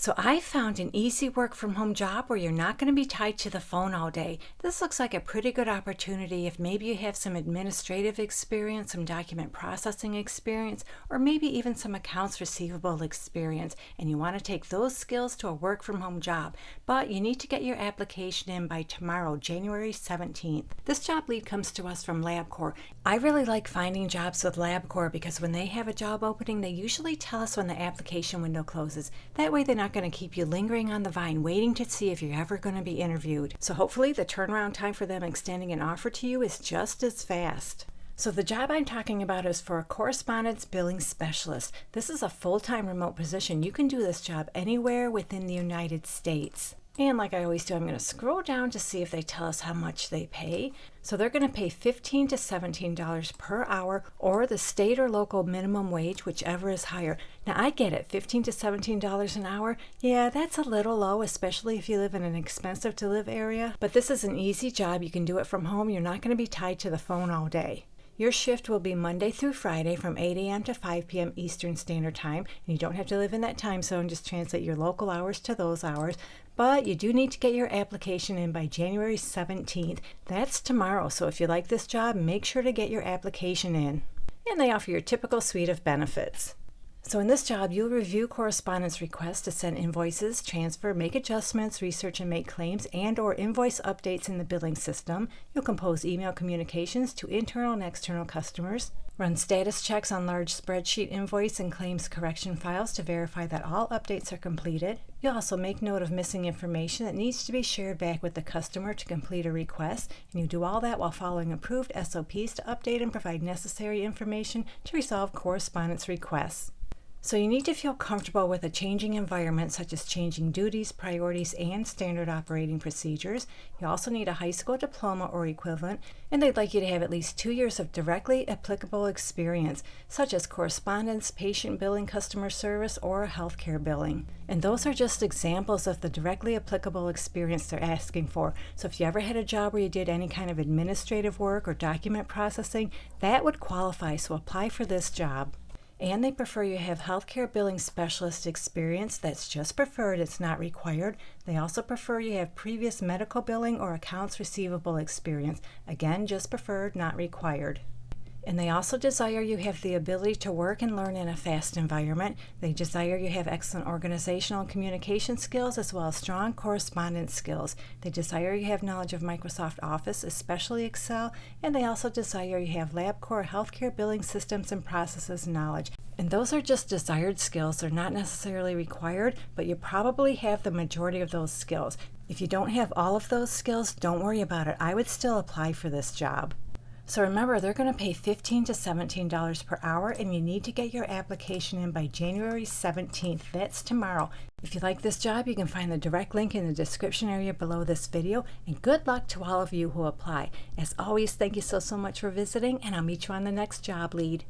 So I found an easy work from home job where you're not going to be tied to the phone all day. This looks like a pretty good opportunity if maybe you have some administrative experience, some document processing experience, or maybe even some accounts receivable experience, and you want to take those skills to a work from home job. But you need to get your application in by tomorrow, January 17th. This job lead comes to us from LabCorp. I really like finding jobs with LabCorp because when they have a job opening, they usually tell us when the application window closes. That way they're not going to keep you lingering on the vine waiting to see if you're ever going to be interviewed. So hopefully the turnaround time for them extending an offer to you is just as fast. So the job I'm talking about is for a correspondence billing specialist. This is a full-time remote position. You can do this job anywhere within the United States. And like I always do, I'm going to scroll down to see if they tell us how much they pay. So they're going to pay $15 to $17 per hour, or the state or local minimum wage, whichever is higher. Now I get it, $15 to $17 an hour. Yeah, that's a little low, especially if you live in an expensive to live area. But this is an easy job. You can do it from home. You're not going to be tied to the phone all day. Your shift will be Monday through Friday from 8 a.m. to 5 p.m. Eastern Standard Time. And you don't have to live in that time zone. Just translate your local hours to those hours. But you do need to get your application in by January 17th. That's tomorrow. So if you like this job, make sure to get your application in. And they offer your typical suite of benefits. So in this job, you'll review correspondence requests to send invoices, transfer, make adjustments, research and make claims, and or invoice updates in the billing system. You'll compose email communications to internal and external customers, run status checks on large spreadsheet invoice and claims correction files to verify that all updates are completed. You'll also make note of missing information that needs to be shared back with the customer to complete a request, and you do all that while following approved SOPs to update and provide necessary information to resolve correspondence requests. So you need to feel comfortable with a changing environment, such as changing duties, priorities, and standard operating procedures. You also need a high school diploma or equivalent, and they'd like you to have at least 2 years of directly applicable experience, such as correspondence, patient billing, customer service, or healthcare billing. And those are just examples of the directly applicable experience they're asking for. So if you ever had a job where you did any kind of administrative work or document processing, that would qualify, so apply for this job. And they prefer you have healthcare billing specialist experience. That's just preferred, it's not required. They also prefer you have previous medical billing or accounts receivable experience. Again, just preferred, not required. And they also desire you have the ability to work and learn in a fast environment. They desire you have excellent organizational and communication skills as well as strong correspondence skills. They desire you have knowledge of Microsoft Office, especially Excel, and they also desire you have LabCorp healthcare billing systems and processes knowledge. And those are just desired skills. They're not necessarily required, but you probably have the majority of those skills. If you don't have all of those skills, don't worry about it. I would still apply for this job. So remember, they're going to pay $15 to $17 per hour, and you need to get your application in by January 17th. That's tomorrow. If you like this job, you can find the direct link in the description area below this video, and good luck to all of you who apply. As always, thank you so much for visiting, and I'll meet you on the next job lead.